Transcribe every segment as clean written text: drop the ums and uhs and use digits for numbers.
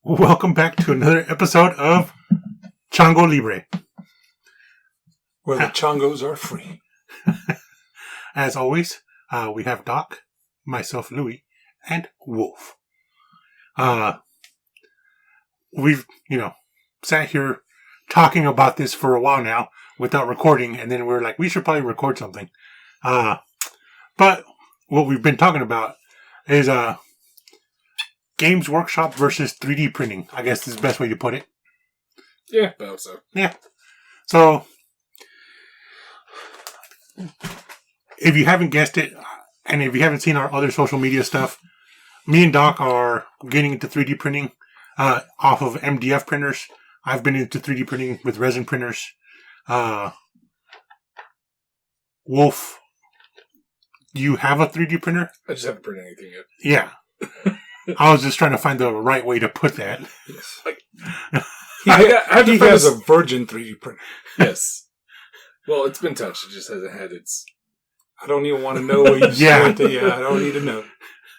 Welcome back to another episode of Chango Libre. Where the chongos are free. As always, we have Doc, myself, Louie, and Wolf. We've, sat here talking about this for a while now without recording, and then we're like, we should probably record something. But what we've been talking about is Games Workshop versus 3D printing. I guess is the best way to put it. Yeah, about so. Yeah. So, if you haven't guessed it, and if you haven't seen our other social media stuff, me and Doc are getting into 3D printing off of MDF printers. I've been into 3D printing with resin printers. Wolf, do you have a 3D printer? I just haven't printed anything yet. Yeah. I was just trying to find the right way to put that. Yes. He has a Virgin 3D printer. Yes. Well, it's been touched. It just hasn't had its... I don't even want to know what you said. Yeah, I don't need to know.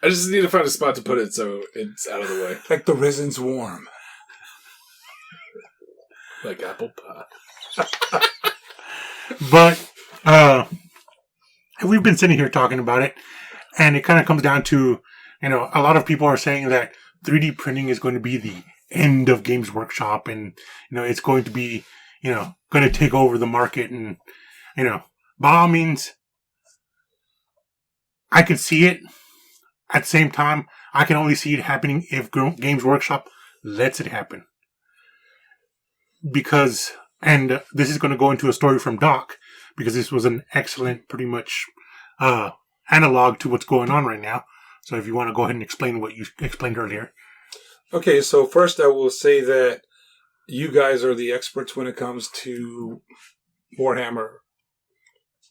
I just need to find a spot to put it so it's out of the way. Like the resin's warm. Like apple pie. But we've been sitting here talking about it, and it kind of comes down to, a lot of people are saying that 3D printing is going to be the end of Games Workshop, and, it's going to be, going to take over the market, and, by all means, I could see it. At the same time, I can only see it happening if Games Workshop lets it happen. Because, and this is going to go into a story from Doc, because this was an excellent, pretty much, analog to what's going on right now. So if you want to go ahead and explain what you explained earlier. Okay, so first I will say that you guys are the experts when it comes to Warhammer,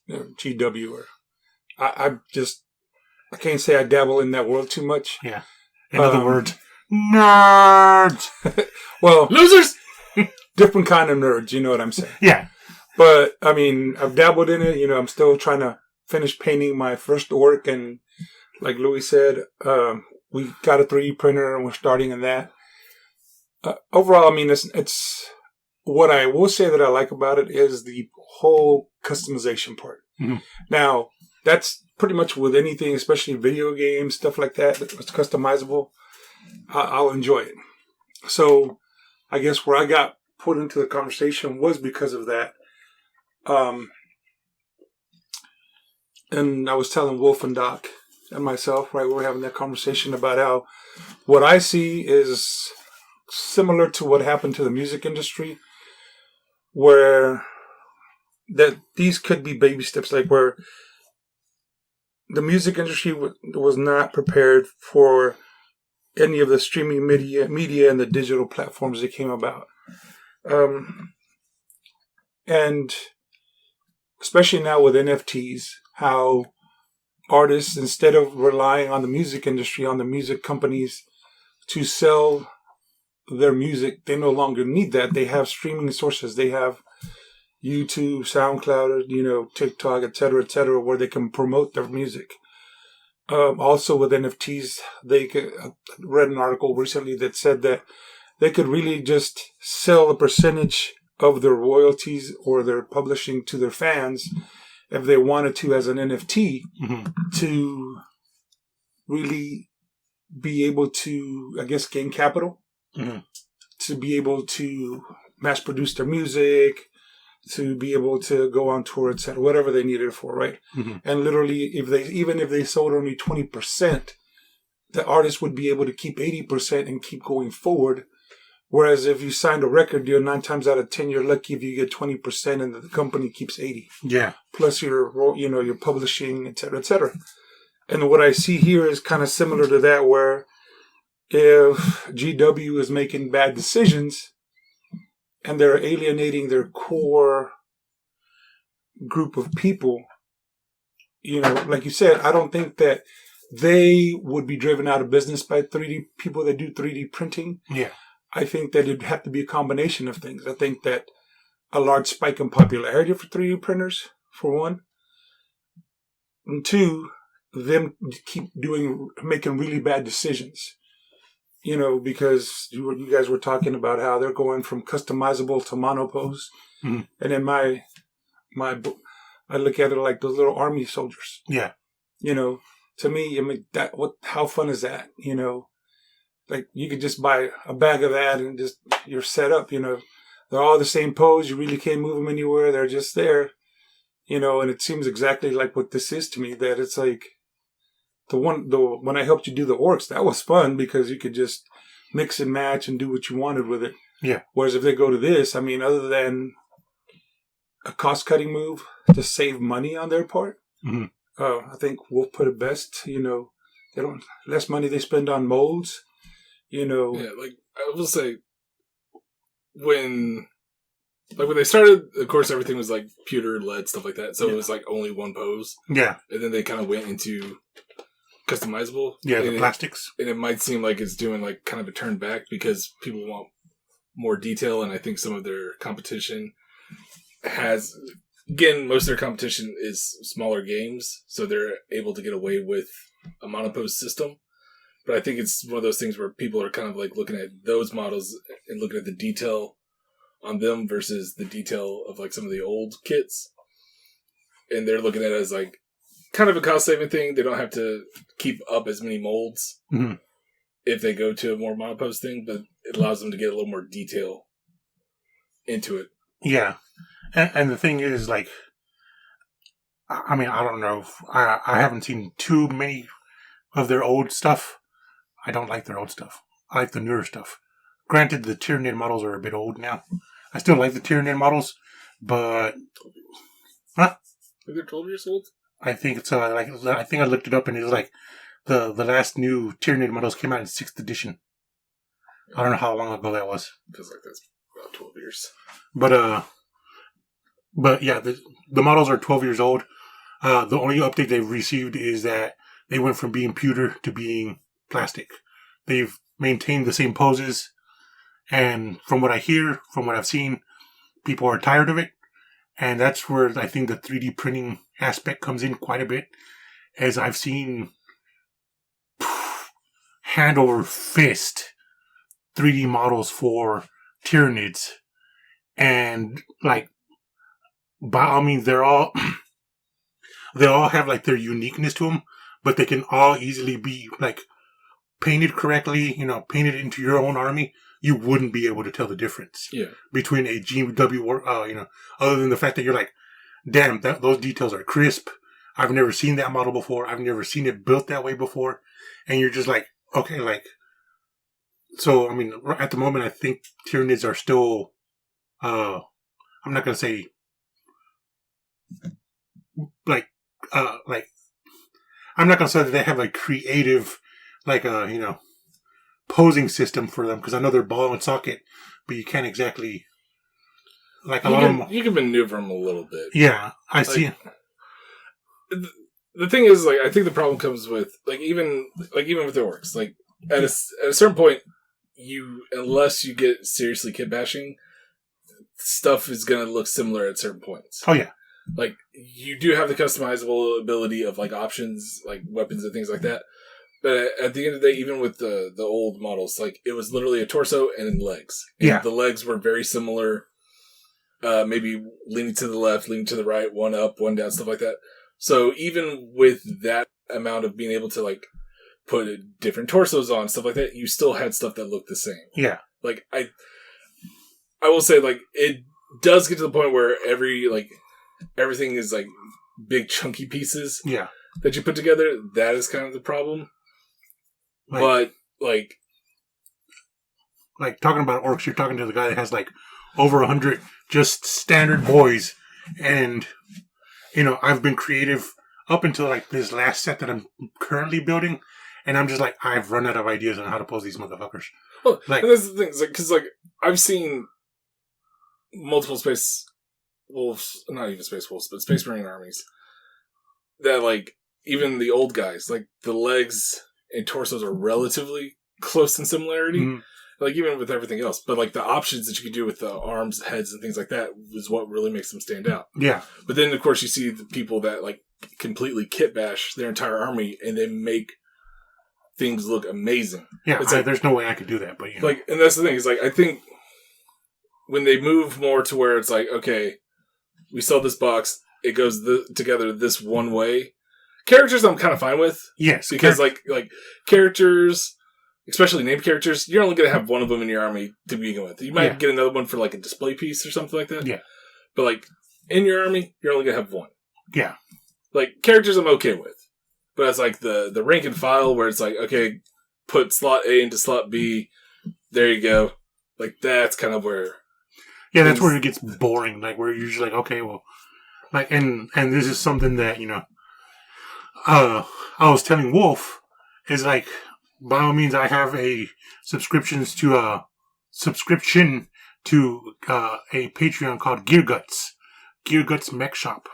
GW. Or I can't say I dabble in that world too much. Yeah. In other words, nerds. Well, losers. Different kind of nerds. You know what I'm saying? Yeah. But I mean, I've dabbled in it. I'm still trying to finish painting my first orc, and like Louis said, we got a 3D printer and we're starting in that. Overall, I mean, it's what I will say that I like about it is the whole customization part. Mm-hmm. Now, that's pretty much with anything, especially video games, stuff like that. It's customizable. I'll enjoy it. So I guess where I got put into the conversation was because of that. And I was telling Wolf and Doc and myself, right, we were having that conversation about how what I see is similar to what happened to the music industry, where that these could be baby steps, like where the music industry was not prepared for any of the streaming media and the digital platforms that came about. And especially now with NFTs, how artists, instead of relying on the music industry, on the music companies to sell their music, they no longer need that. They have streaming sources. They have YouTube, SoundCloud, TikTok, et cetera, where they can promote their music. Also with NFTs, I read an article recently that said that they could really just sell a percentage of their royalties or their publishing to their fans if they wanted to as an NFT, mm-hmm. to really be able to, I guess, gain capital, mm-hmm. to be able to mass produce their music, to be able to go on tour, etc., whatever they needed it for, right? Mm-hmm. And literally, even if they sold only 20%, the artist would be able to keep 80% and keep going forward. Whereas if you signed a record deal, 9 times out of 10, you're lucky if you get 20% and the company keeps 80. Yeah. Plus your publishing, et cetera, et cetera. And what I see here is kind of similar to that, where if GW is making bad decisions and they're alienating their core group of people, like you said, I don't think that they would be driven out of business by 3D people that do 3D printing. Yeah. I think that it'd have to be a combination of things. I think that a large spike in popularity for 3D printers, for one. And two, them making really bad decisions. because you guys were talking about how they're going from customizable to monopose. Mm-hmm. And in my I look at it like those little army soldiers. Yeah. To me, I mean, how fun is that? Like you could just buy a bag of that and just, you're set up, they're all the same pose. You really can't move them anywhere. They're just there, and it seems exactly like what this is to me, that it's like when I helped you do the orcs, that was fun because you could just mix and match and do what you wanted with it. Yeah. Whereas if they go to this, I mean, other than a cost-cutting move to save money on their part, mm-hmm. I think Wolf put it best. They don't less money they spend on molds. Yeah, like I will say, when they started, of course, everything was like pewter, lead, stuff like that. So it was like only one pose. Yeah, and then they kind of went into customizable. Yeah, the plastics, and it might seem like it's doing like kind of a turn back because people want more detail, and I think some of their competition has. Again, most of their competition is smaller games, so they're able to get away with a monopose system. But I think it's one of those things where people are kind of like looking at those models and looking at the detail on them versus the detail of like some of the old kits. And they're looking at it as like kind of a cost-saving thing. They don't have to keep up as many molds mm-hmm. if they go to a more monopose thing, but it allows them to get a little more detail into it. Yeah. And the thing is, like, I mean, I don't know. I haven't seen too many of their old stuff. I don't like their old stuff. I like the newer stuff. Granted, the Tyranid models are a bit old now. I still like the Tyranid models, but... Huh? They're 12 years old? I think it's, I think I looked it up and it was like, the last new Tyranid models came out in 6th edition. I don't know how long ago that was. Feels like that's about 12 years. But yeah, the models are 12 years old. The only update they've received is that they went from being pewter to being plastic. They've maintained the same poses. And from what I hear, from what I've seen, people are tired of it. And that's where I think the 3D printing aspect comes in quite a bit. As I've seen hand over fist 3D models for Tyranids. And like, by all means, they all have like their uniqueness to them, but they can all easily be like painted correctly, painted into your own army. You wouldn't be able to tell the difference between a GW, other than the fact that you're like, damn, those details are crisp. I've never seen that model before. I've never seen it built that way before. And you're just like, okay, like, so, I mean, at the moment, I think Tyranids are still, I'm not going to say, I'm not going to say that they have a creative, posing system for them, because I know they're ball and socket, but you can't exactly, you can maneuver them a little bit. Yeah, I see. The thing is, I think the problem comes with, even with the orcs, at a certain point, unless you get seriously kit bashing, stuff is going to look similar at certain points. Oh, yeah. You do have the customizable ability of, options, weapons and things like that. But at the end of the day, even with the old models, it was literally a torso and legs. And yeah. The legs were very similar, maybe leaning to the left, leaning to the right, one up, one down, stuff like that. So even with that amount of being able to, put different torsos on, stuff like that, you still had stuff that looked the same. Yeah. I will say, it does get to the point where everything is, big chunky pieces. Yeah. That you put together. That is kind of the problem. But talking about orcs, you're talking to the guy that has, over 100 just standard boys. And, I've been creative up until, this last set that I'm currently building. And I'm just I've run out of ideas on how to pose these motherfuckers. Well, and that's the thing. Because, I've seen multiple Space Wolves, not even Space Wolves, but Space Marine armies that, even the old guys, the legs and torsos are relatively close in similarity. Mm-hmm. Even with everything else. But, the options that you can do with the arms, heads, and things like that is what really makes them stand out. Yeah. But then, of course, you see the people that, completely kit bash their entire army, and they make things look amazing. Yeah, it's like, there's no way I could do that, but like, and that's the thing. Is like, I think when they move more to where it's like, okay, we sell this box, it goes together this one way. Characters, I'm kind of fine with. Yes, because like characters, especially named characters, you're only going to have one of them in your army to begin with. You might get another one for like a display piece or something like that. Yeah, but like in your army, you're only going to have one. Yeah, like characters, I'm okay with, but it's like the rank and file where it's like, okay, put slot A into slot B. There you go. Like that's kind of where. Yeah, that's where it gets boring. Like where you're usually like, okay, well, like and this is something that I was telling Wolf is like, by all means, I have a subscription to a Patreon called Gear Guts Mech Shop,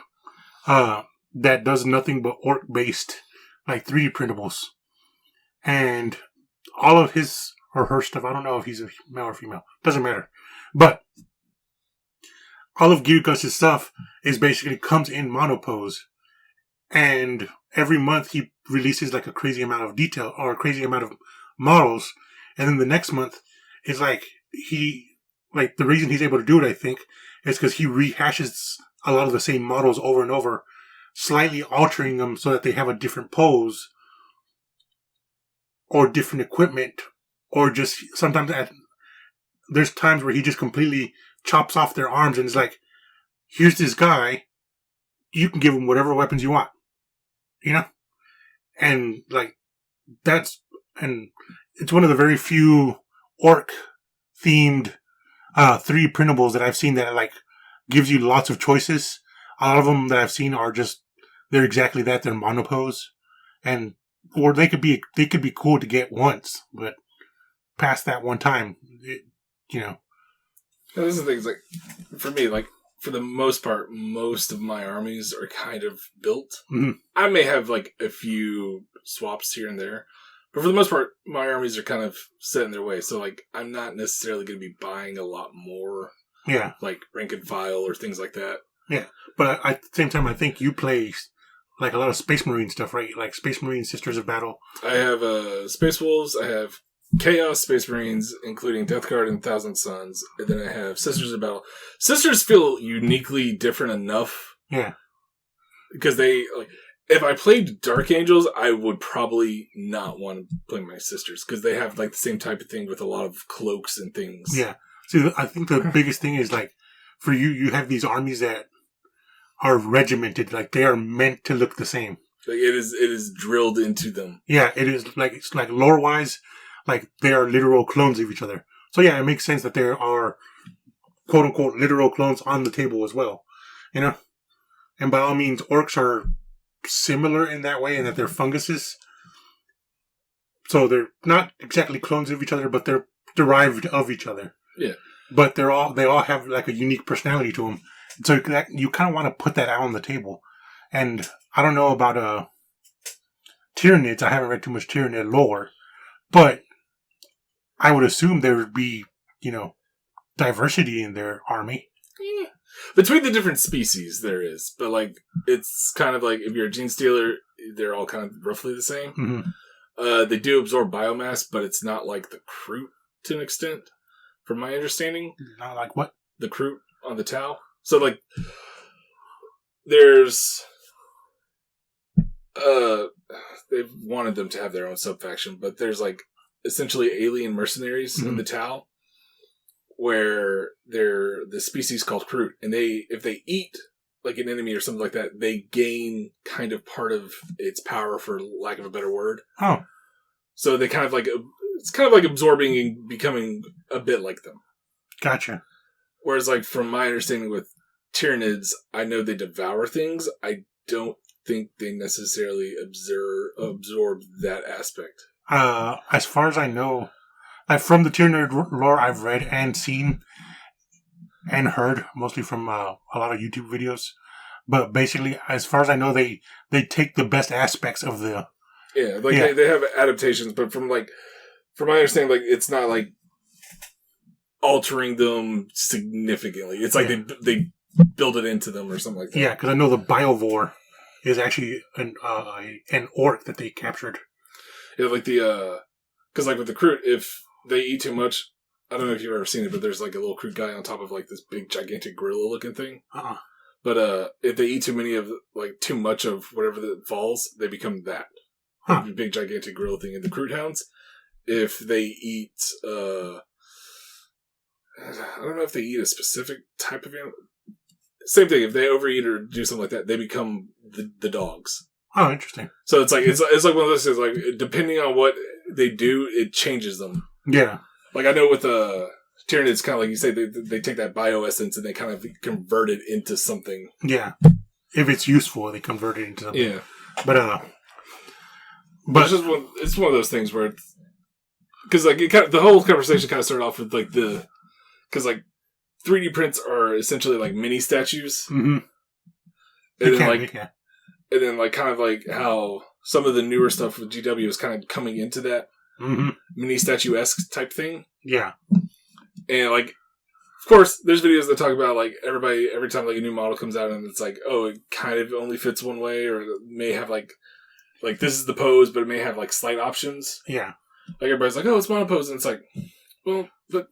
that does nothing but orc based like 3D printables, and all of his or her stuff. I don't know if he's a male or female. Doesn't matter, but all of Gear Guts' stuff is basically comes in monopose, and every month he releases like a crazy amount of detail or a crazy amount of models. And then the next month is like the reason he's able to do it, I think, is because he rehashes a lot of the same models over and over, slightly altering them so that they have a different pose or different equipment, or just sometimes there's times where he just completely chops off their arms and is like, here's this guy, you can give him whatever weapons you want. And like it's one of the very few orc themed 3D printables that I've seen that like gives you lots of choices. A lot of them that I've seen are just, they're exactly that, they're monopose, or they could be cool to get once, but past that one time, This is the thing, is like, for me, like, for the most part, most of my armies are kind of built. Mm-hmm. I may have, like, a few swaps here and there, but for the most part, my armies are kind of set in their way. So, like, I'm not necessarily going to be buying a lot more, like, rank and file or things like that. Yeah, but at the same time, I think you play, like, a lot of Space Marine stuff, right? Like, Space Marine Sisters of Battle. I have Space Wolves, I have Chaos Space Marines, including Death Guard and Thousand Suns, and then I have Sisters of Battle. Sisters feel uniquely different enough. Yeah. Because they, like, if I played Dark Angels, I would probably not want to play my Sisters, because they have, like, the same type of thing with a lot of cloaks and things. Yeah. See, I think the biggest thing is, like, for you have these armies that are regimented, like, they are meant to look the same. Like, it is drilled into them. Yeah, it is, like, it's like, lore-wise, like, they are literal clones of each other. So, yeah, it makes sense that there are, quote-unquote, literal clones on the table as well. And by all means, orcs are similar in that way, in that they're funguses. So they're not exactly clones of each other, but they're derived of each other. Yeah. But they all have, like, a unique personality to them. So you kind of want to put that out on the table. And I don't know about Tyranids. I haven't read too much Tyranid lore. But I would assume there would be, diversity in their army. Yeah. Between the different species, there is. But, like, it's kind of like, if you're a Gene Stealer, they're all kind of roughly the same. Mm-hmm. They do absorb biomass, but it's not like the Kroot to an extent, from my understanding. Not like what? The Kroot on the Tau. So, like, there's... they've wanted them to have their own sub-faction, but there's, like, essentially alien mercenaries in the Tau, where they're the species called Kroot, and if they eat, like, an enemy or something like that, they gain kind of part of its power, for lack of a better word. Oh. So they kind of, like, it's kind of like absorbing and becoming a bit like them. Gotcha. Whereas, like, from my understanding with Tyranids, I know they devour things. I don't think they necessarily absorb that aspect. As far as I know, like, from the Tyranid lore I've read and seen and heard, mostly from a lot of YouTube videos. But basically, as far as I know, they take the best aspects of the... Yeah, like, they have adaptations, but from my understanding, like, it's not, like, altering them significantly. It's like they build it into them or something like that. Yeah, because I know the Biovore is actually an orc that they captured. Yeah, like because like with the Kroot, if they eat too much, I don't know if you've ever seen it, but there's like a little Kroot guy on top of like this big gigantic gorilla looking thing. But if they eat too much of whatever that falls, they become that. Like the big gigantic gorilla thing. And the Kroot hounds, if they eat, I don't know if they eat a specific type of animal. Same thing. If they overeat or do something like that, they become the dogs. Oh, interesting. So it's like one of those things. Like depending on what they do, it changes them. Yeah. Like I know with Tyranid, it's kind of like you say they take that bioessence and they kind of convert it into something. Yeah. If it's useful, they convert it into something. Yeah. But it's one of those things where because like the whole conversation kind of started off with like because like 3D prints are essentially like mini statues. Mm-hmm. And then like kind of like how some of the newer stuff with GW is kind of coming into that mini statue-esque type thing. Yeah. And like, of course, there's videos that talk about like every time like a new model comes out and it's like, oh, it kind of only fits one way, or it may have like this is the pose, but it may have like slight options. Yeah. Like everybody's like, oh, it's monopose, and it's like, well, but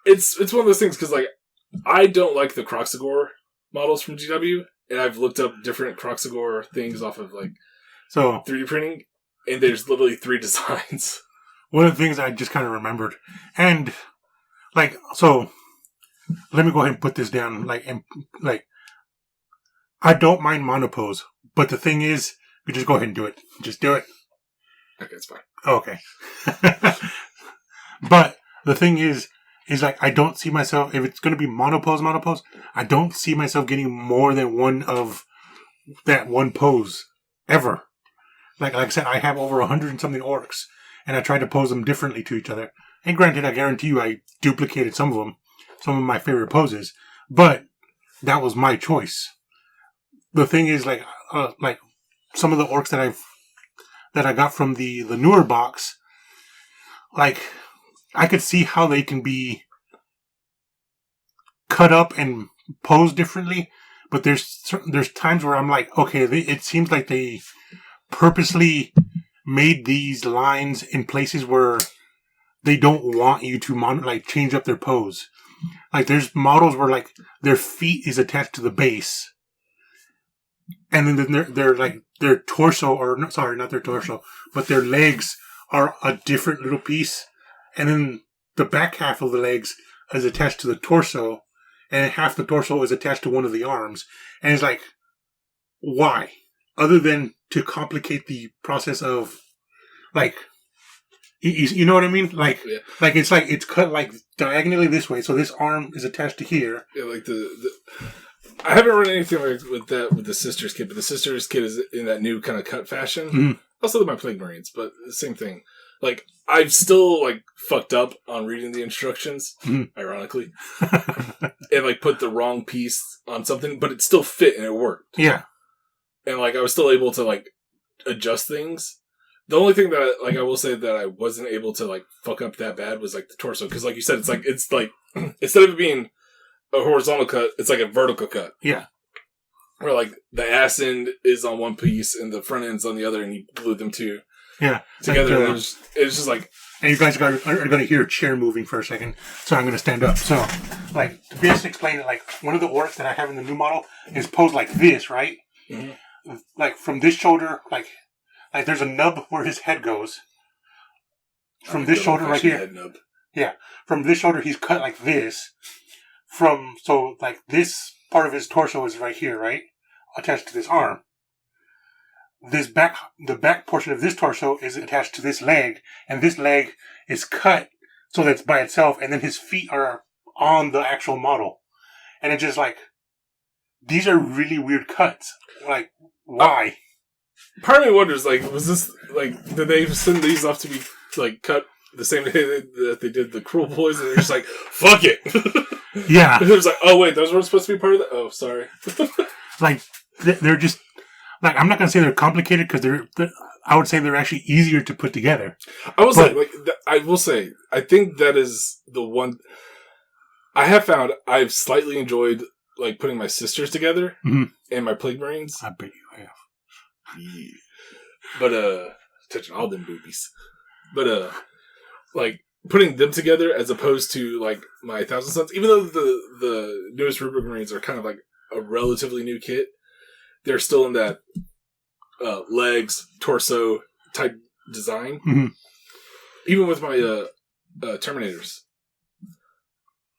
it's one of those things because like I don't like the Croxagore models from GW, and I've looked up different Croxagore things off of like 3D printing, and there's literally 3 designs. One of the things I just kind of remembered, and like so, let me go ahead and put this down. Like I don't mind monopose, but the thing is, you just go ahead and do it. Just do it. Okay, it's fine. Okay. But the thing is like I don't see myself, if it's going to be monopose, I don't see myself getting more than one of that one pose ever. Like I said, I have over 100 and something orcs, and I tried to pose them differently to each other. And granted, I guarantee you I duplicated some of them, some of my favorite poses, but that was my choice. The thing is, like some of the orcs that I got from the newer box, like I could see how they can be cut up and posed differently, but there's times where I'm like, okay, it seems like they purposely made these lines in places where they don't want you to change up their pose. Like there's models where like their feet is attached to the base, and then their torso, or no, sorry, not their torso, but their legs are a different little piece, and then the back half of the legs is attached to the torso, and half the torso is attached to one of the arms. And it's like, why? Other than to complicate the process of, like, you know what I mean? Like, yeah. Like it's cut like diagonally this way, so this arm is attached to here. Yeah, like I haven't run anything like with the Sisters kit, but the Sisters kit is in that new kind of cut fashion. Mm-hmm. Also, my Plague Marines, but the same thing. Like, I've still, like, fucked up on reading the instructions, ironically, and, like, put the wrong piece on something, but it still fit and it worked. Yeah. And, like, I was still able to, like, adjust things. The only thing that, like, I will say that I wasn't able to, like, fuck up that bad was, like, the torso. Because, like you said, it's like, instead of it being a horizontal cut, it's like a vertical cut. Yeah. Where, like, the ass end is on one piece and the front end's on the other, and you glue them together. Like, it was just like... And you guys are going to hear a chair moving for a second, so I'm going to stand up. So, like, to best explain it, like, one of the orcs that I have in the new model is posed like this, right? Mm-hmm. Like, from this shoulder, like there's a nub where his head goes. From this shoulder right here. Head nub. Yeah. From this shoulder, he's cut like this. So, like, this part of his torso is right here, right? Attached to this arm. The back portion of this torso is attached to this leg, and this leg is cut so that's by itself, and then his feet are on the actual model. And it's just like, these are really weird cuts. Like, why? Part of me wonders, like, was this, like, did they send these off to be, like, cut the same day that they did the Cruel Boys, and they're just like, fuck it! Yeah. It was like, oh wait, those weren't supposed to be part of that? Oh, sorry. Like, they're just... Like, I'm not going to say they're complicated, because I would say they're actually easier to put together. I will say, I think that is the one... I have found I've slightly enjoyed, like, putting my Sisters together and my Plague Marines. I bet you have. Yeah. But, touching all them boobies. But, like, putting them together as opposed to, like, my 1,000 Suns, even though the newest Rubric Marines are kind of like a relatively new kit, they're still in that legs, torso type design. Mm-hmm. Even with my Terminators,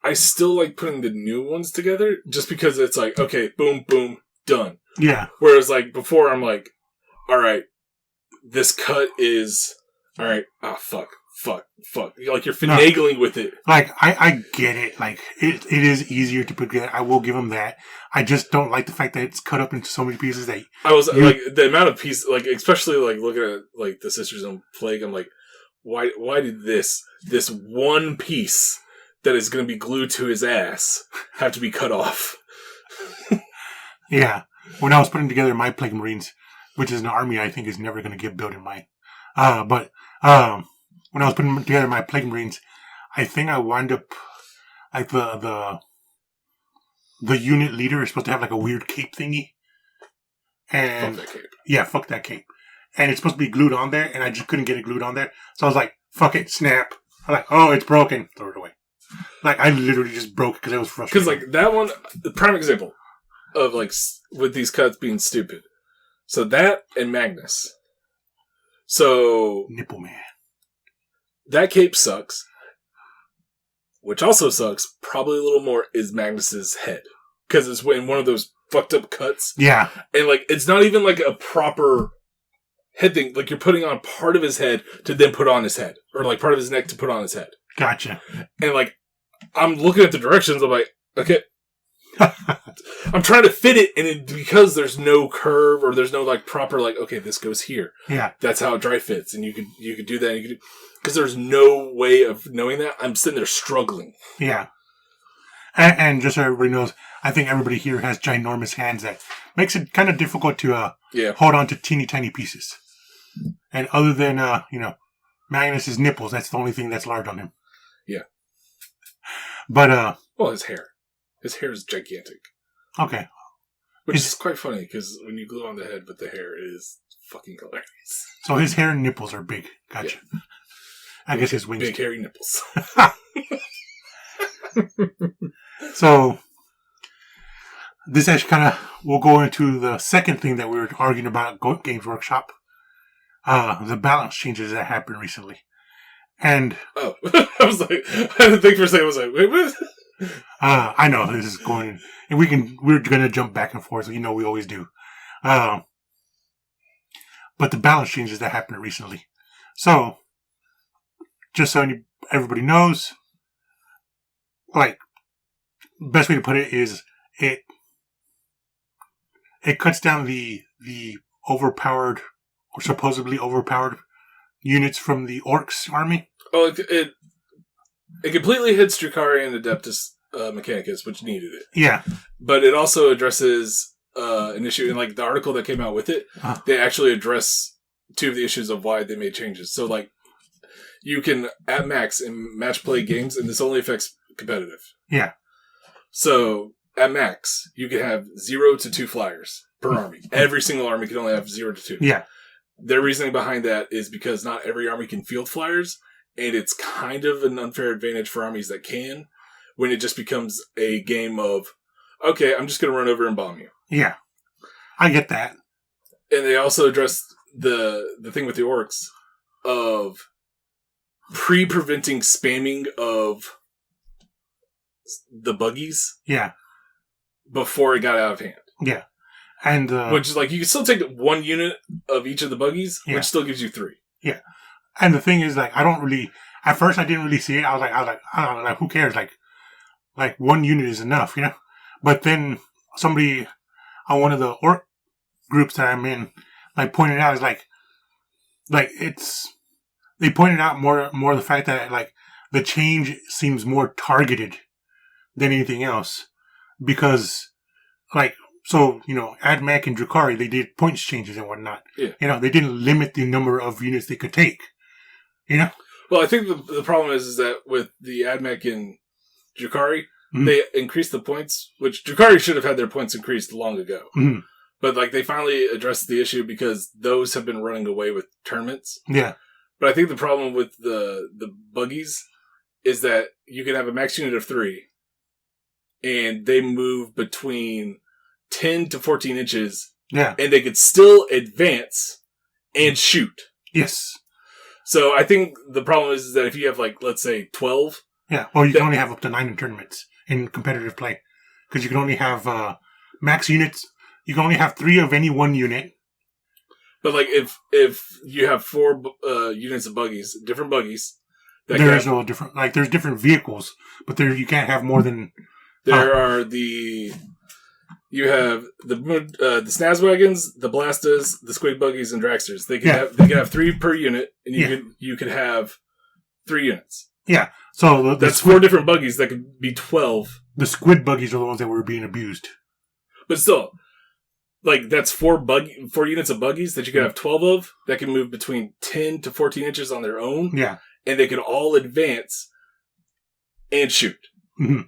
I still like putting the new ones together just because it's like, okay, boom, boom, done. Yeah. Whereas, like, before I'm like, all right, this cut is, all right, fuck. Like, you're finagling with it. Like, I get it. Like, it is easier to put together. I will give them that. I just don't like the fact that it's cut up into so many pieces that... like, the amount of pieces, like, especially, like, looking at, like, the Sisters on Plague, I'm like, why did this one piece that is going to be glued to his ass have to be cut off? Yeah. When I was putting together my Plague Marines, which is an army I think is never going to get built in mine. But when I was putting together my Plague Marines, I think I wound up, like, the unit leader is supposed to have, like, a weird cape thingy. And fuck that cape. Yeah, fuck that cape. And it's supposed to be glued on there, and I just couldn't get it glued on there. So I was like, fuck it, snap. I'm like, oh, it's broken. Throw it away. Like, I literally just broke it because I was frustrated. Because, like, that one, the prime example of, like, with these cuts being stupid. So that and Magnus. So... Nipple Man. That cape sucks. Which also sucks, probably a little more, is Magnus's head. Because it's in one of those fucked up cuts. Yeah. And, like, it's not even, like, a proper head thing. Like, you're putting on part of his head to then put on his head. Or, like, part of his neck to put on his head. Gotcha. And, like, I'm looking at the directions, I'm like, okay. I'm trying to fit it, and because there's no curve, or there's no, like, proper, like, okay, this goes here. Yeah. That's how it dry fits, and you could do that, and because there's no way of knowing that, I'm sitting there struggling. Yeah. And just so everybody knows, I think everybody here has ginormous hands that makes it kind of difficult to hold on to teeny tiny pieces. And other than, Magnus's nipples, that's the only thing that's large on him. Yeah. But, well, his hair. His hair is gigantic. Okay. Which is quite funny, because when you glue on the head with the hair, it is fucking hilarious. So his hair and nipples are big. Gotcha. Yeah. I guess his wings. Big hairy nipples. So, this actually we'll go into the second thing that we were arguing about at Games Workshop. The balance changes that happened recently. And... Oh. I was like... I had to think for a second. I was like, wait, what? I know this is going... And we're going to jump back and forth. We always do. But the balance changes that happened recently. So, just so everybody knows, like, best way to put it is it cuts down the overpowered or supposedly overpowered units from the Orcs army. Oh, it completely hits Drukhari and Adeptus Mechanicus, which needed it. Yeah. But it also addresses an issue, in, like, the article that came out with it, they actually address two of the issues of why they made changes. So, like, you can, at max, in match play games, and this only affects competitive. Yeah. So, at max, you can have 0 to 2 flyers per army. Every single army can only have 0 to 2. Yeah. Their reasoning behind that is because not every army can field flyers, and it's kind of an unfair advantage for armies that can, when it just becomes a game of, okay, I'm just going to run over and bomb you. Yeah. I get that. And they also addressed the thing with the Orcs of preventing spamming of the buggies. Yeah. Before it got out of hand. Yeah. And which is like, you can still take one unit of each of the buggies, which still gives you 3. Yeah. And the thing is, like, at first I didn't really see it. I was like, I don't know, like, who cares? Like one unit is enough, But then somebody on one of the Orc groups that I'm in, like, pointed out, is like they pointed out more the fact that, like, the change seems more targeted than anything else. Because, like, so, AdMac and Drukhari, they did points changes and whatnot. Yeah. They didn't limit the number of units they could take. Well, I think the problem is that with the AdMac and Drukhari, they increased the points, which Drukhari should have had their points increased long ago. Mm-hmm. But like they finally addressed the issue because those have been running away with tournaments. Yeah. But I think the problem with the buggies is that you can have a max unit of 3, and they move between 10 to 14 inches. Yeah. And they could still advance and shoot. Yes. So I think the problem is that if you have, like, let's say 12. Yeah. Or you can only have up to 9 in tournaments in competitive play. Because you can only have max units. You can only have 3 of any one unit. But, like, if you have 4 units of buggies, different buggies. There's no different, like, there's different vehicles. But there you can't have more than... There are the... You have the Snaz wagons, the Blastas, the Squig buggies, and Dragsters. They can have 3 per unit, and you could have 3 units. Yeah, so that's 4 different buggies that could be 12. The squid buggies are the ones that were being abused. But still, like that's 4 units of buggies that you could have 12 of that can move between 10 to 14 inches on their own. Yeah, and they could all advance and shoot. Mm-hmm.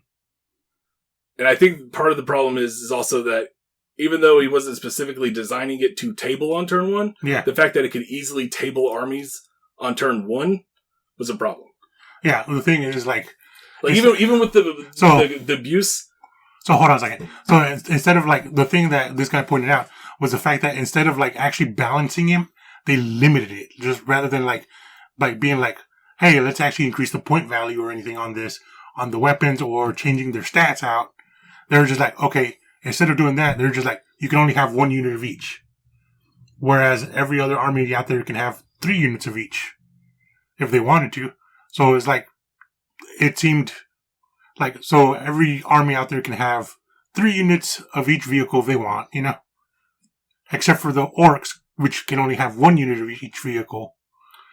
And I think part of the problem is also that even though he wasn't specifically designing it to table on turn 1, the fact that it could easily table armies on turn 1 was a problem. Yeah, the thing is, like even with the abuse. So hold on a second. So instead of like the thing that this guy pointed out was the fact that instead of like actually balancing him, they limited it just rather than like being like, hey, let's actually increase the point value or anything on the weapons or changing their stats out. They're just like, okay, instead of doing that, they're just like, you can only have 1 unit of each. Whereas every other army out there can have 3 units of each if they wanted to. So it's like, it seemed like, so every army out there can have 3 units of each vehicle if they want, you know? Except for the orcs, which can only have 1 unit of each vehicle.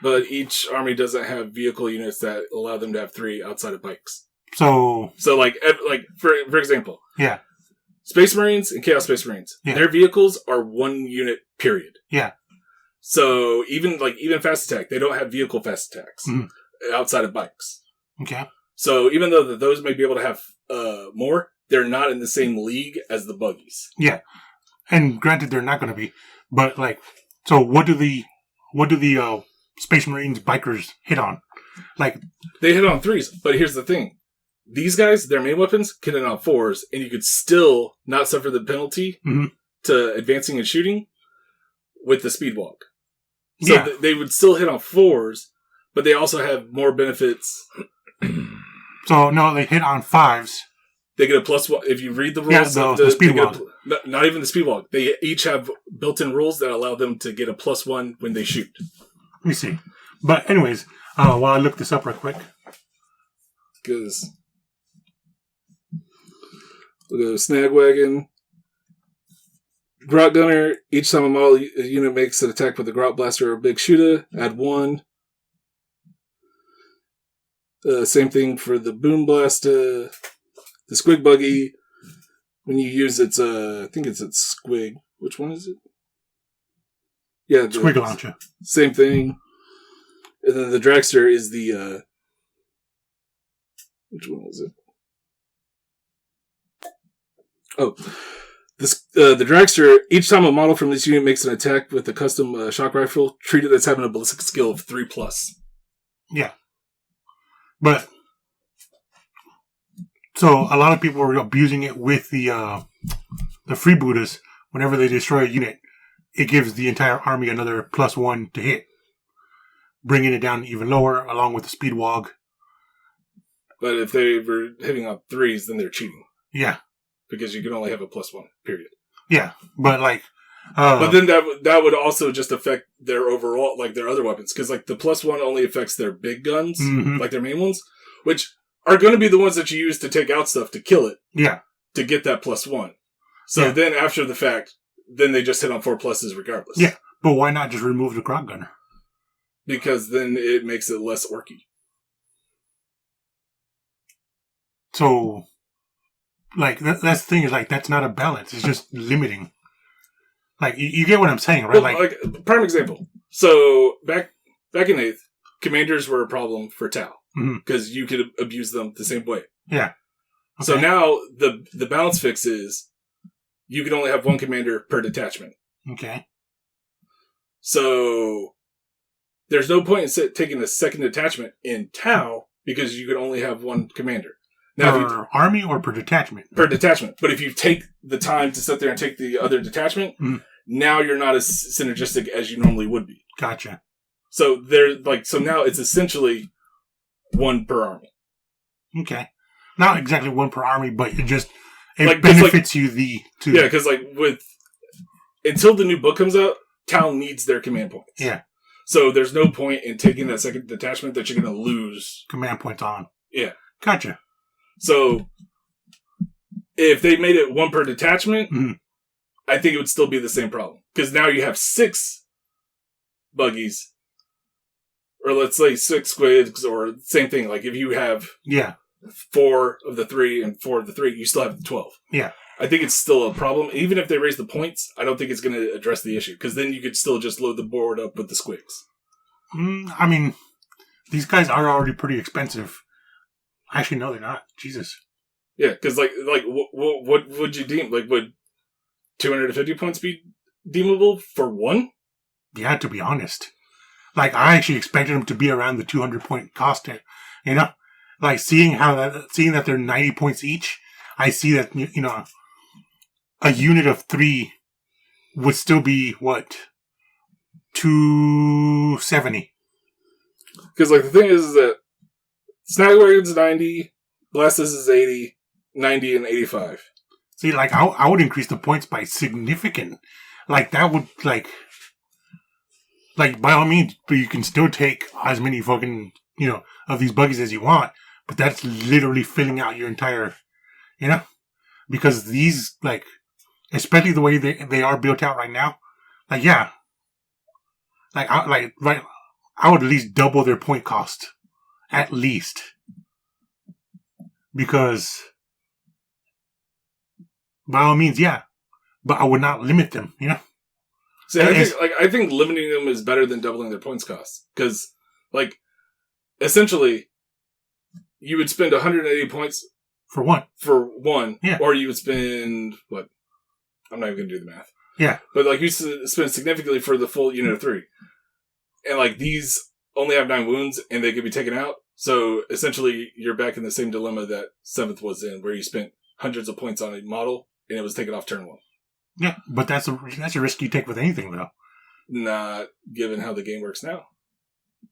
But each army doesn't have vehicle units that allow them to have 3 outside of bikes. So like for example, Space Marines and Chaos Space Marines, their vehicles are 1 unit, period. Yeah. So even fast attack, they don't have vehicle fast attacks outside of bikes. Okay. So even though those may be able to have more, they're not in the same league as the buggies. Yeah, and granted, they're not going to be, but like, so what do the Space Marines bikers hit on? Like, they hit on 3s, but here's the thing. These guys, their main weapons, can hit on 4s, and you could still not suffer the penalty to advancing and shooting with the speed walk. So they would still hit on 4s, but they also have more benefits. So, no, they hit on 5s. They get a +1. If you read the rules, the speed walk. Not even the speed walk. They each have built-in rules that allow them to get a +1 when they shoot. Let me see. But anyways, while I look this up real quick. Because look at the Snag Wagon. Grot Gunner. Each time a model unit makes an attack with a Grot Blaster or a Big Shooter, add 1. Same thing for the Boom Blaster. The Squig Buggy. When you use its, I think it's its Squig. Which one is it? Yeah, Squig Launcher. Same thing. And then the Dragster is the, which one is it? Oh, the Dragster, each time a model from this unit makes an attack with a custom shock rifle, treat it as having a ballistic skill of 3+. Yeah. But, so a lot of people were abusing it with the freebooters. Whenever they destroy a unit, it gives the entire army another +1 to hit, bringing it down even lower, along with the speed wog. But if they were hitting on 3s, then they're cheating. Yeah. Because you can only have a +1, period. Yeah, but like... but then that would also just affect their overall, like their other weapons. Because like the +1 only affects their big guns, like their main ones, which are going to be the ones that you use to take out stuff to kill it. Yeah. To get that +1. So then after the fact, then they just hit on 4 pluses regardless. Yeah, but why not just remove the Grot Gunner? Because then it makes it less orky. So, like, that's the thing is, like, that's not a balance. It's just limiting. Like, you get what I'm saying, right? Well, like prime example. So, back in 8th, commanders were a problem for Tau. Because you could abuse them the same way. Yeah. Okay. So now, the balance fix is, you can only have one commander per detachment. Okay. So there's no point in taking a second detachment in Tau because you can only have one commander. Now, per army or per detachment? Per detachment. But if you take the time to sit there and take the other detachment, now you're not as synergistic as you normally would be. Gotcha. So so now it's essentially one per army. Okay. Not exactly one per army, but it benefits you Yeah, because until the new book comes out, Tau needs their command points. Yeah. So there's no point in taking that second detachment that you're going to lose command points on. Yeah. Gotcha. So if they made it one per detachment, I think it would still be the same problem. Because now you have 6 buggies. Or let's say 6 squids, or same thing. Like if you have 4 of the 3 and 4 of the 3, you still have 12. Yeah. I think it's still a problem. Even if they raise the points, I don't think it's going to address the issue. Because then you could still just load the board up with the squigs. I mean, these guys are already pretty expensive. Actually, no, they're not. Jesus. Yeah, because what would you deem? Like, would 250 points be deemable for one? Yeah, to be honest. Like, I actually expected them to be around the 200 point cost. You know, like seeing that they're 90 points each. I see that a unit of 3 would still be what 270. Because the thing is that Snagwagon's 90, Blesses is 80, 90, and 85. See, I would increase the points by significant. Like, that would, like, by all means, but you can still take as many fucking, of these buggies as you want, but that's literally filling out your entire, because these, especially the way they are built out right now, I would at least double their point cost. At least. Because, by all means, yeah. But I would not limit them, See, I think limiting them is better than doubling their points cost. Because, essentially, you would spend 180 points for one. Yeah. Or you would spend, what? I'm not even going to do the math. Yeah. But, you spend significantly for the full unit of 3. And, these only have 9 wounds, and they could be taken out. So, essentially, you're back in the same dilemma that 7th was in, where you spent hundreds of points on a model, and it was taken off turn 1. Yeah, but that's a risk you take with anything, though. Not given how the game works now.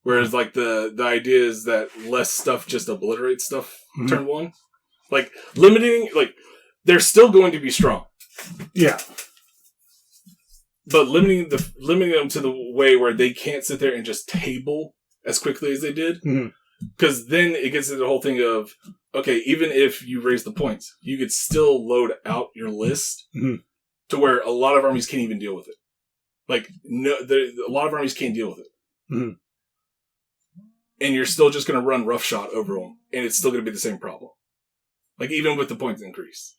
Whereas, the idea is that less stuff just obliterates stuff turn 1. Limiting, they're still going to be strong. Yeah. But limiting them to the way where they can't sit there and just table as quickly as they did. Because then it gets into the whole thing of, okay, even if you raise the points, you could still load out your list to where a lot of armies can't even deal with it. A lot of armies can't deal with it. And you're still just going to run roughshod over them, and it's still going to be the same problem. Even with the points increase.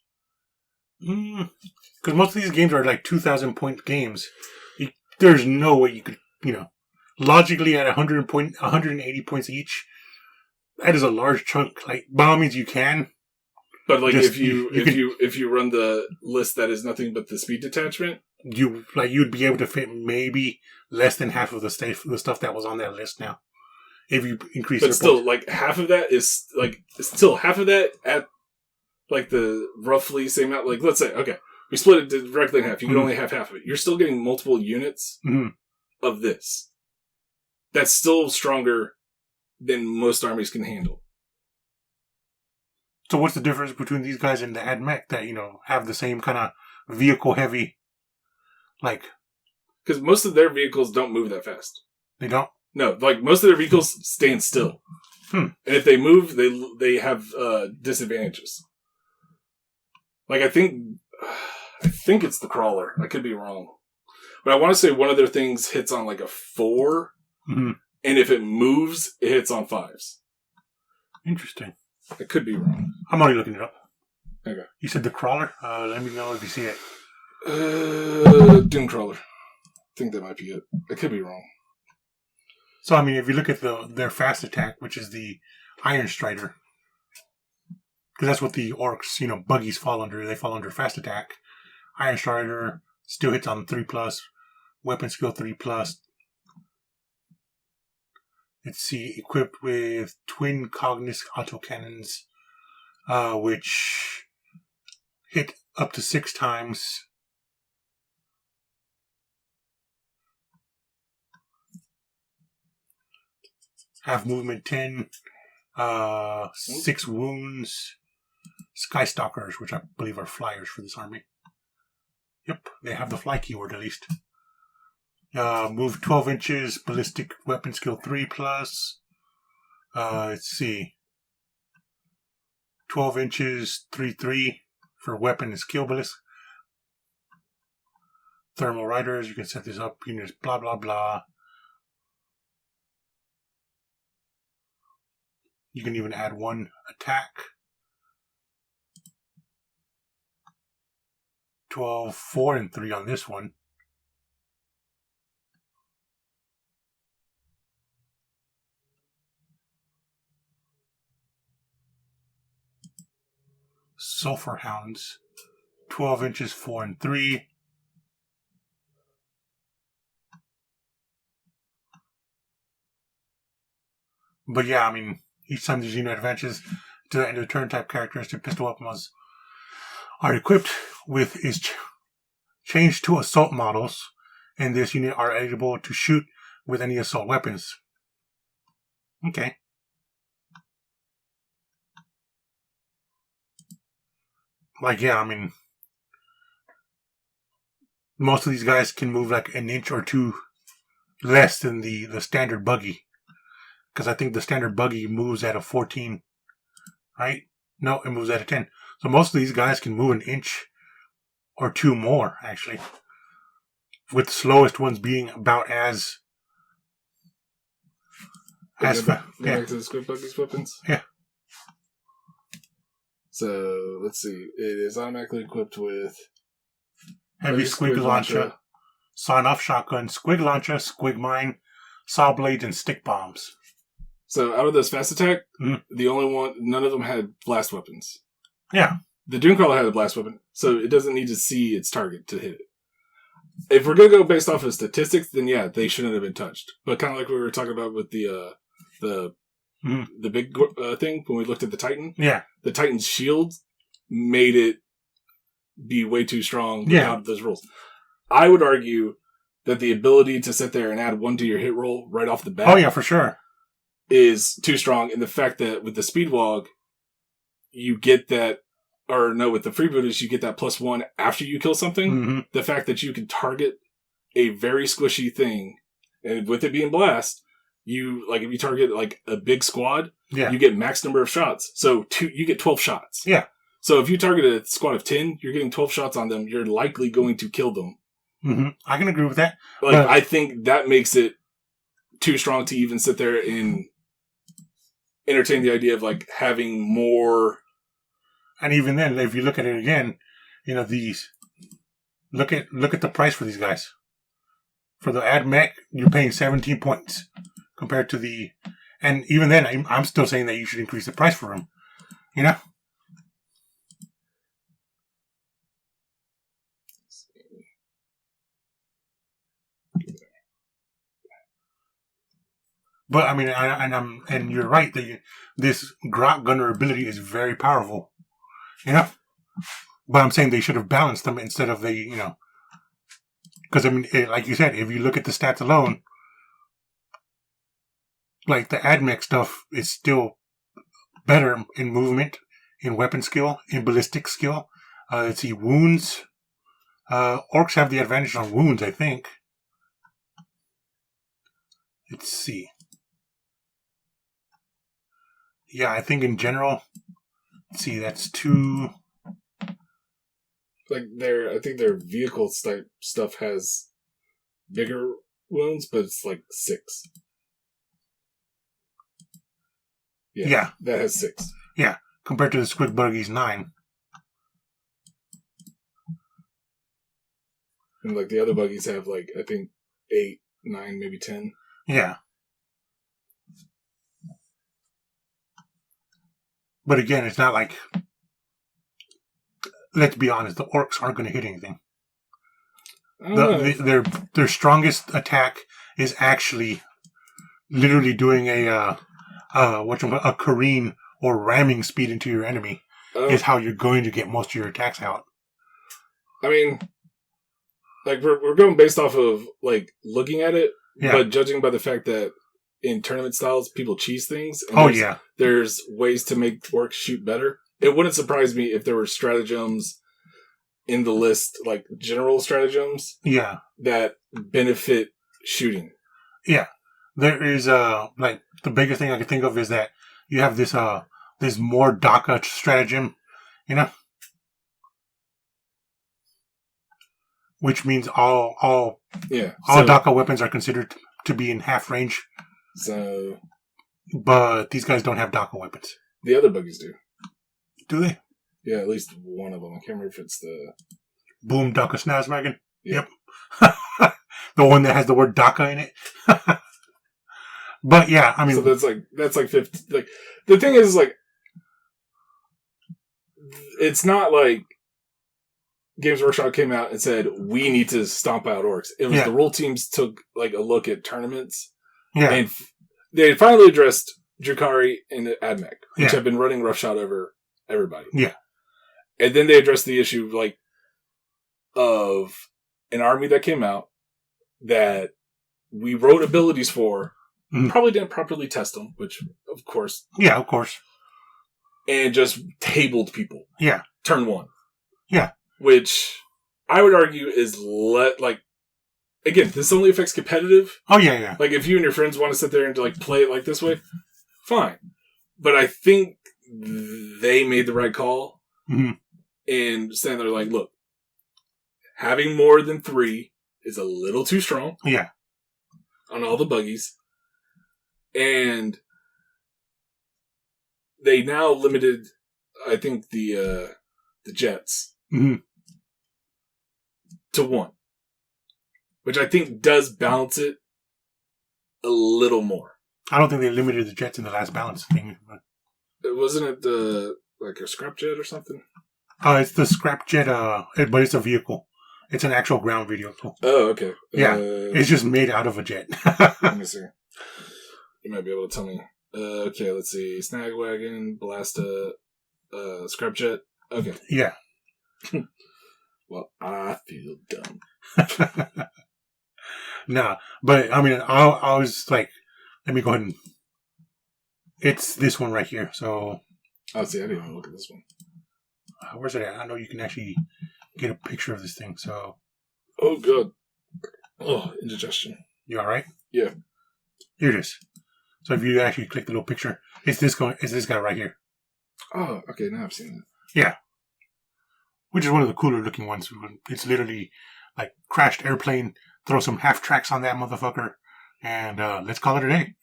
Because most of these games are 2,000 point games. There's no way you could, logically at 180 points each, that is a large chunk. By all means you can. But if you run the list that is nothing but the speed detachment, you'd be able to fit maybe less than half of the stuff that was on that list now. If you increase it. But still, half of that is still half of that at the roughly same amount. Let's say, okay, we split it directly in half. You can only have half of it. You're still getting multiple units of this. That's still stronger than most armies can handle. So what's the difference between these guys and the AdMech that, have the same kind of vehicle heavy, Because most of their vehicles don't move that fast. They don't? No, most of their vehicles stand still. And if they move, they have disadvantages. I think it's the crawler. I could be wrong. But I want to say one of their things hits on a 4. And if it moves, it hits on 5s. Interesting. I could be wrong. I'm already looking it up. Okay. You said the crawler? Let me know if you see it. Doomcrawler. I think that might be it. I could be wrong. So, if you look at their fast attack, which is the Iron Strider, because that's what the orcs, buggies fall under. They fall under fast attack. Iron Strider still hits on 3+. Weapon skill 3+. Let's see, equipped with twin Cognis autocannons, which hit up to 6 times. Have movement 10, 6 wounds. Sky Stalkers, which I believe are flyers for this army. Yep, they have the fly keyword at least. Move 12 inches, ballistic weapon skill 3+. Let's see. 12 inches, 3/3 for weapon and skill ballistic. Thermal riders, you can set this up, units, blah, blah, blah. You can even add 1 attack. 12, 4, and 3 on this one. Sulfur Hounds, 12 inches, 4 and 3. But yeah, I mean, each time these unit advances to the end of the turn, type characteristic pistol weapons are equipped with is changed to assault models, and this unit are eligible to shoot with any assault weapons. Okay. Like, yeah, I mean, most of these guys can move like an inch or two less than the standard buggy. Because I think the standard buggy moves at a 14, right? No, it moves at a 10. So most of these guys can move an inch or two more, actually. With the slowest ones being about as fast. Yeah. Back to the squid buggy's weapons? Yeah. So, let's see. It is automatically equipped with Heavy squig launcher, sawn-off shotgun, squig launcher, squig mine, saw blades, and stick bombs. So, out of those fast attack, the only one, none of them had blast weapons. Yeah. The Doomcrawler had a blast weapon, so it doesn't need to see its target to hit it. If we're going to go based off of statistics, then yeah, they shouldn't have been touched. But kind of like we were talking about with the big thing when we looked at the Titan. Yeah. The Titan's shield made it be way too strong without those rules. I would argue that the ability to sit there and add 1 to your hit roll right off the bat. Oh yeah, for sure. Is too strong. And the fact that with the Speedwog, you get that, or no, with the Freebooters, you get that +1 after you kill something. Mm-hmm. The fact that you can target a very squishy thing, and with it being blast, you, like, if you target, like, a big squad, you get max number of shots. So, you get 12 shots. Yeah. So, if you target a squad of 10, you're getting 12 shots on them. You're likely going to kill them. Mm-hmm. I can agree with that. Like, I think that makes it too strong to even sit there and entertain the idea of, like, having more. And even then, if you look at it again, you know, these, look at the price for these guys. For the ad mech, you're paying 17 points compared to the, and even then, I'm still saying that you should increase the price for them. You know? But I mean, and you're right that this Grot Gunner ability is very powerful. You know? But I'm saying they should have balanced them instead of because I mean, like you said, if you look at the stats alone, like the AdMech stuff is still better in movement, in weapon skill, in ballistic skill. Let's see, wounds. Orcs have the advantage on wounds, I think. Let's see. Yeah, I think in general, let's see, that's 2. Like I think their vehicle type stuff has bigger wounds, but it's like 6. Yeah. That has 6. Yeah, compared to the Squid Buggy's 9. And like the other buggies have like, I think 8, 9, maybe 10. Yeah. But again, it's not like, let's be honest, the orcs aren't going to hit anything. Their strongest attack is actually literally doing a careen or ramming speed into your enemy. Is how you're going to get most of your attacks out. I mean, like we're going based off of like looking at it, but judging by the fact that in tournament styles people cheese things. And there's ways to make orcs shoot better. It wouldn't surprise me if there were stratagems in the list, like general stratagems, that benefit shooting. Yeah, there is like the biggest thing I can think of is that you have this more DACA stratagem, you know, which means all DACA weapons are considered to be in half range. So, but these guys don't have DACA weapons. The other buggies do. Do they? Yeah, at least one of them. I can't remember if it's the Boom DACA Snazwagon. Yep. The one that has the word DACA in it. But yeah, I mean, so that's like 50. Like the thing is, like, it's not like Games Workshop came out and said we need to stomp out orcs. It was the rule teams took like a look at tournaments. Yeah, and they finally addressed Drukhari and Admech, which have been running roughshod over everybody. Yeah, and then they addressed the issue like of an army that came out that we wrote abilities for, probably didn't properly test them, which of course, and just tabled people. Yeah, turn one. Yeah, which I would argue is again, this only affects competitive. Oh, yeah. Like, if you and your friends want to sit there and, like, play it like this way, fine. But I think they made the right call. Mm-hmm. And saying they're like, look, having more than 3 is a little too strong. Yeah. On all the buggies. And they now limited, I think, the jets to 1. Which I think does balance it a little more. I don't think they limited the jets in the last balance thing. Wasn't it like a scrap jet or something? It's the scrap jet, but it's a vehicle. It's an actual ground vehicle. Oh, okay. Yeah, it's just made out of a jet. Let me see. You might be able to tell me. Okay, let's see. Snagwagon, Blasta, scrap jet. Okay. Yeah. Well, I feel dumb. Nah, but I mean, I was like, let me go ahead and. It's this one right here. So. Oh, see, I didn't even look at this one. Where's it at? I know you can actually get a picture of this thing. So. Oh, good. Oh, indigestion. You all right? Yeah. Here it is. So if you actually click the little picture, it's this guy right here. Oh, okay. Now I've seen it. Yeah. Which is one of the cooler looking ones. It's literally like crashed airplane. Throw some half tracks on that motherfucker, and let's call it a day.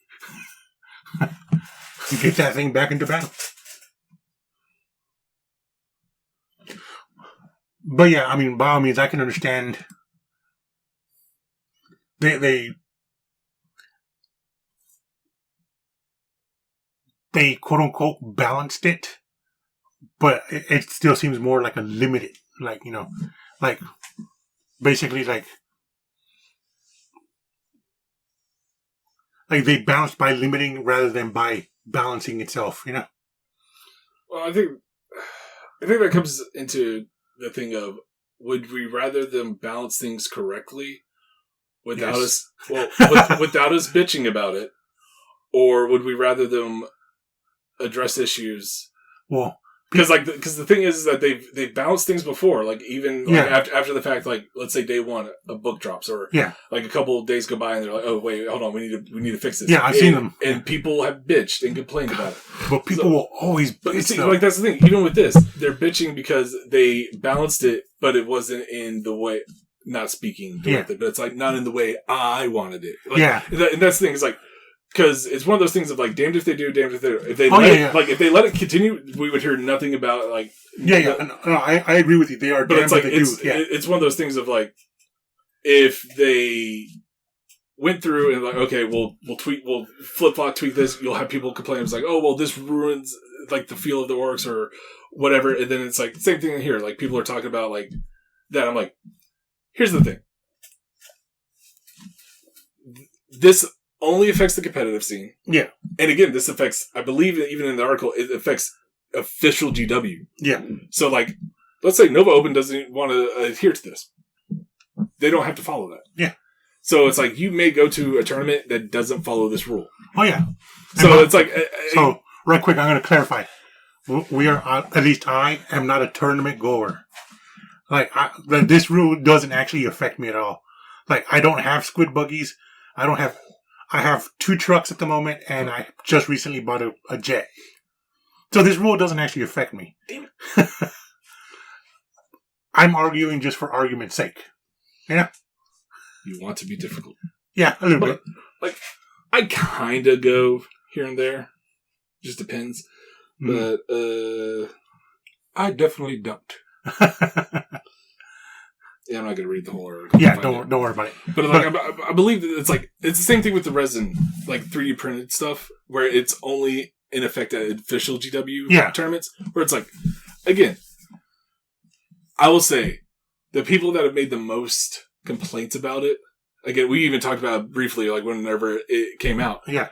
Get that thing back into battle. But yeah, I mean, by all means, I can understand. They quote unquote balanced it, but it still seems more like a limited, like, you know, like basically like they balanced by limiting rather than by balancing itself, you know? Well, I think that comes into the thing of, would we rather them balance things correctly without us bitching about it, or would we rather them address issues? Well, because the thing is that they've balanced things before, like even after the fact, like let's say day 1 a book drops, or like a couple of days go by and they're like, oh wait, hold on, we need to fix this. Yeah, I've seen them, and people have bitched and complained about it. But people will always bitch. See, like that's the thing. Even with this, they're bitching because they balanced it, but it wasn't in the way. Not speaking directly, but it's like not in the way I wanted it. Like, and that's the thing. It's like. Because it's one of those things of like, damned if they do, damned if they don't. If they if they let it continue, we would hear nothing about like. I agree with you. They are, but it's like it's one of those things of like, if they went through and like, okay, we'll flip flop tweak this. You'll have people complain. It's like, oh well, this ruins like the feel of the orcs or whatever. And then it's like same thing here. Like people are talking about like that. I'm like, here's the thing. this only affects the competitive scene. Yeah. And again, this affects, I believe that even in the article, it affects official GW. Yeah. So, like, let's say Nova Open doesn't want to adhere to this. They don't have to follow that. Yeah. So it's like you may go to a tournament that doesn't follow this rule. Oh, yeah. So it's like... So, right quick, I'm going to clarify. We are, at least I am not a tournament goer. Like, this rule doesn't actually affect me at all. Like, I don't have squid buggies. I have 2 trucks at the moment, and I just recently bought a jet. So this rule doesn't actually affect me. Damn it. I'm arguing just for argument's sake. Yeah. You want to be difficult. Yeah, a little bit. Like, I kind of go here and there. Just depends. But, I definitely don't. Yeah, I'm not going to read the whole article. Yeah, don't worry about it. But like, I believe that it's the same thing with the resin, like 3D printed stuff, where it's only in effect at official GW tournaments, where it's like, again, I will say, the people that have made the most complaints about it, again, we even talked about it briefly, like whenever it came out. Yeah.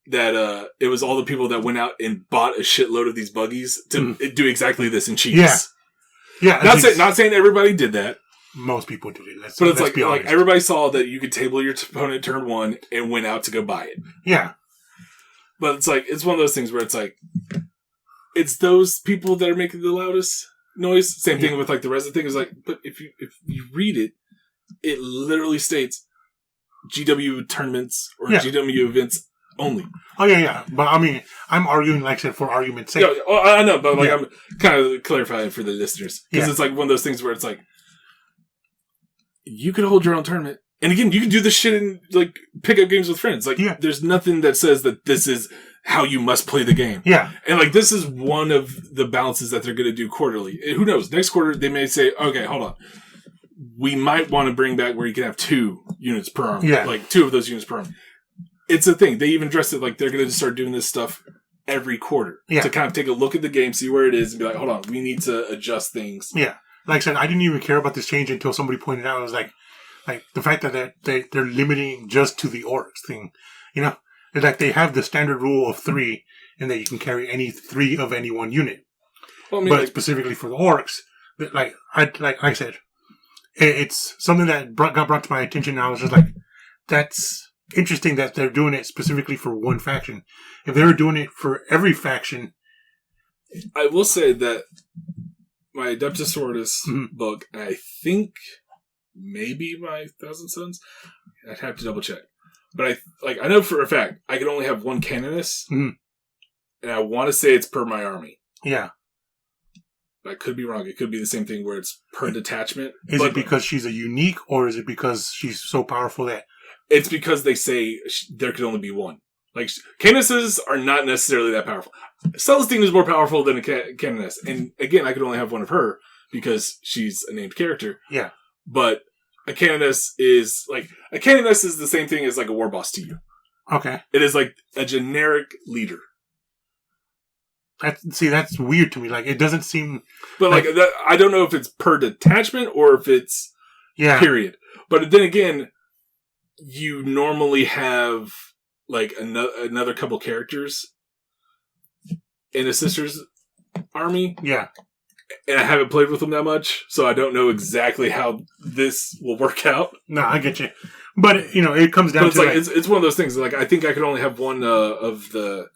That it was all the people that went out and bought a shitload of these buggies to do exactly this in cheats. Yeah. Not saying everybody did that. Most people do it. But it's like everybody saw that you could table your opponent turn 1 and went out to go buy it. Yeah. But it's like, it's one of those things where it's like, it's those people that are making the loudest noise. Same thing with like the resin thing is like, but if you read it, it literally states GW tournaments or GW events only. Oh, yeah. But I mean, I'm arguing, like I said, for argument's sake. Yeah, I know, but like I'm kind of clarifying for the listeners. Because it's like one of those things where it's like, you could hold your own tournament. And again, you can do this shit in like pickup games with friends. Like, there's nothing that says that this is how you must play the game. Yeah. And like, this is one of the balances that they're going to do quarterly. Who knows? Next quarter, they may say, okay, hold on. We might want to bring back where you can have 2 units per army. Yeah. Like 2 of those units per army. It's a thing. They even addressed it like they're going to start doing this stuff every quarter to kind of take a look at the game, see where it is, and be like, hold on, we need to adjust things. Yeah. Like I said, I didn't even care about this change until somebody pointed out. I was like the fact that they're limiting just to the orcs thing. You know, like they have the standard rule of 3, and that you can carry any 3 of any one unit. Well, I mean, but specifically for the orcs, like I said, it's something that got brought to my attention. And I was just like, that's interesting that they're doing it specifically for one faction. If they were doing it for every faction, I will say that my Adeptus Sororitatis book, and I think maybe my Thousand Sons, I'd have to double check. But I know for a fact I can only have one Canoness, and I want to say it's per my army. Yeah. I could be wrong. It could be the same thing where it's per detachment. Is it because she's a unique, or is it because she's so powerful that... It's because they say there could only be one. Like, Canonesses are not necessarily that powerful. Celestine is more powerful than a Canoness. And again, I could only have one of her because she's a named character. Yeah. But a Canoness is the same thing as like a war boss to you. Okay. It is like a generic leader. That's weird to me. Like, it doesn't seem... But I don't know if it's per detachment or if it's period. But then again, you normally have like another couple characters in a sister's army. Yeah. And I haven't played with them that much, so I don't know exactly how this will work out. No, I get you. But, it comes down to... It's one of those things. Like, I think I could only have one of the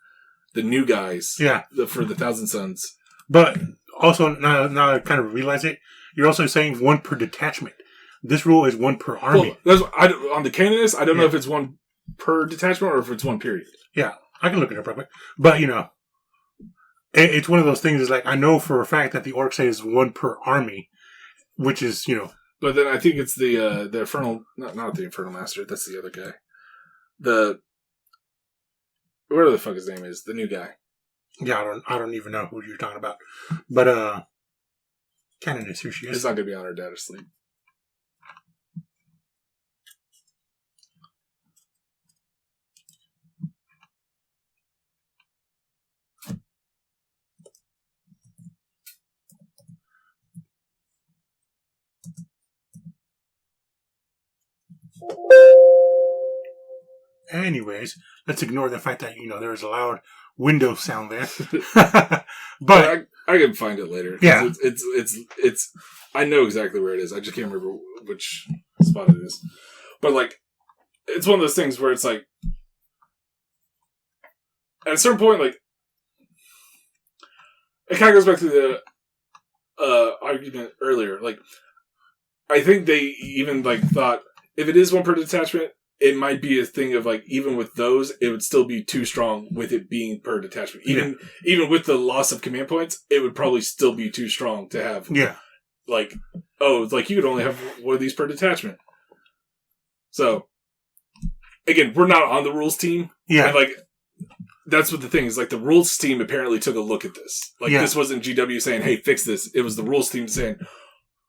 new guys for the Thousand Sons. But also, now I kind of realize it, you're also saying 1 per detachment. This rule is 1 per army. Well, on the Canoness, I don't know if it's 1 per detachment or if it's 1 period. Yeah, I can look it up real quick. But, it's one of those things is like, I know for a fact that the orc say is 1 per army, which is, But then I think it's the Infernal, not the Infernal Master, that's the other guy. Whatever the fuck his name is, the new guy. Yeah, I don't even know who you're talking about. But, Canoness, here she is. It's not going to be on her data sleep. Anyways, let's ignore the fact that, there was a loud window sound there. But I can find it later. Yeah. It's I know exactly where it is. I just can't remember which spot it is. But, like, it's one of those things where it's like, at a certain point, like, it kind of goes back to the argument earlier. Like, I think they even, like, thought, if it is one per detachment, it might be a thing of, like, even with those, it would still be too strong with it being per detachment. Even with the loss of command points, it would probably still be too strong to have. Yeah. Like, it's like you could only have one of these per detachment. So, again, we're not on the rules team. Yeah. And, like, that's what the thing is. Like, the rules team apparently took a look at this. Like, this wasn't GW saying, hey, fix this. It was the rules team saying,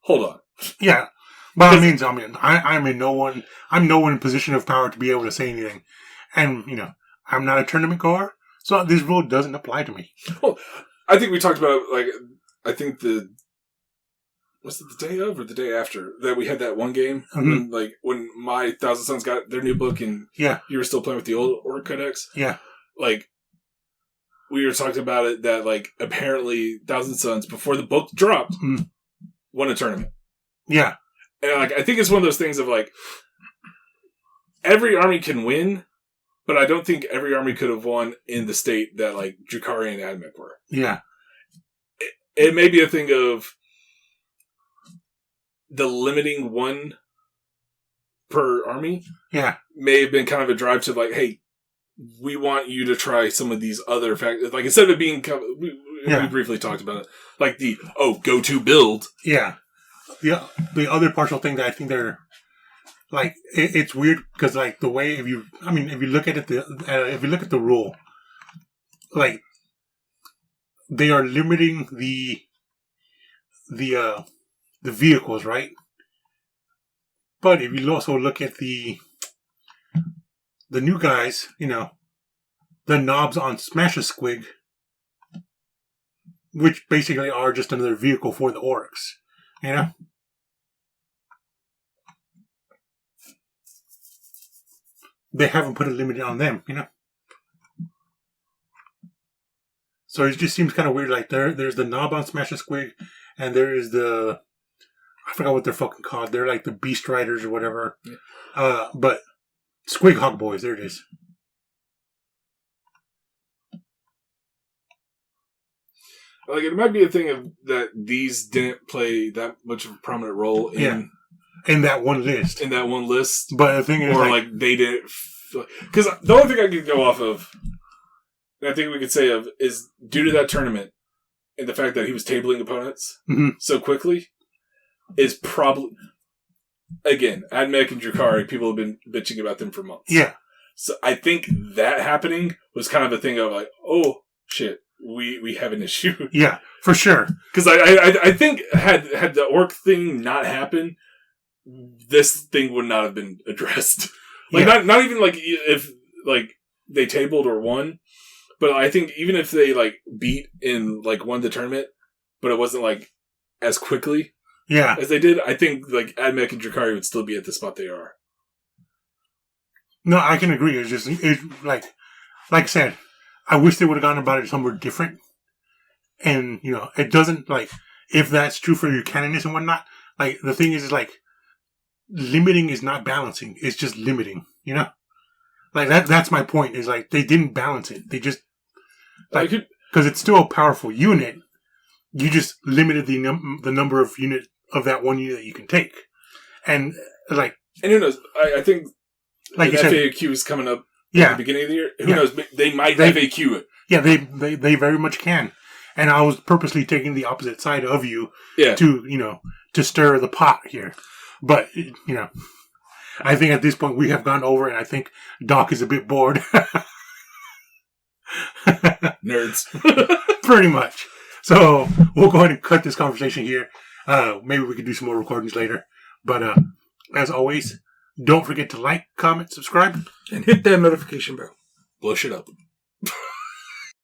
hold on. Yeah. By all means, I'm no one in position of power to be able to say anything. And, I'm not a tournament goer, so this rule doesn't apply to me. Well, I think we talked about, like, I think was it the day of or the day after that we had that one game? Mm-hmm. When my Thousand Sons got their new book and you were still playing with the old Orc Codex. Yeah. Like, we were talking about it that, like, apparently Thousand Sons, before the book dropped, won a tournament. Yeah. And, like, I think it's one of those things of, like, every army can win, but I don't think every army could have won in the state that, like, Drukhari and Admech were. Yeah. It may be a thing of the limiting one per army. Yeah. May have been kind of a drive to, like, hey, we want you to try some of these other factors. Like, instead of it being, we briefly talked about it, like the, go-to build. Yeah. The other partial thing that I think they're, like, it's weird because, like, the way, if you look at it, if you look at the rule, like, they are limiting the vehicles, right? But if you also look at the new guys, the knobs on Smash-A-Squig, which basically are just another vehicle for the orcs, They haven't put a limit on them, So it just seems kind of weird. Like, there's the knob on Smash-A-Squig, and there is I forgot what they're fucking called. They're like the Beast Riders or whatever. Yeah. But Squig Hog Boys, there it is. Like, it might be a thing of that these didn't play that much of a prominent role in that one list. But the thing is, or like they didn't, because the only thing I could go off of, and I think we could say of, is due to that tournament and the fact that he was tabling opponents so quickly, is probably, again, Admech and Drukhari, people have been bitching about them for months. Yeah. So I think that happening was kind of a thing of like, oh shit, we have an issue. Yeah, for sure. Because I think had the orc thing not happened, this thing would not have been addressed. Like, not even like if like they tabled or won, but I think even if they like beat and like won the tournament, but it wasn't like as quickly as they did, I think like Admech and Drukhari would still be at the spot they are. No, I can agree. It's like I said, I wish they would have gone about it somewhere different. And, it doesn't, like, if that's true for your canonicist and whatnot, like, the thing is like, limiting is not balancing. It's just limiting, Like, that's my point, is like, they didn't balance it. They just, like, because it's still a powerful unit, you just limited the number of unit of that one unit that you can take. And, like... And who knows, I think, like you FAQ said, is coming up at the beginning of the year. Who knows, they might FAQ it. Yeah, they very much can. And I was purposely taking the opposite side of you to stir the pot here. But, I think at this point we have gone over, and I think Doc is a bit bored. Nerds. Pretty much. So, we'll go ahead and cut this conversation here. Maybe we can do some more recordings later. But, as always, don't forget to like, comment, subscribe. And hit that notification bell. Blow shit up.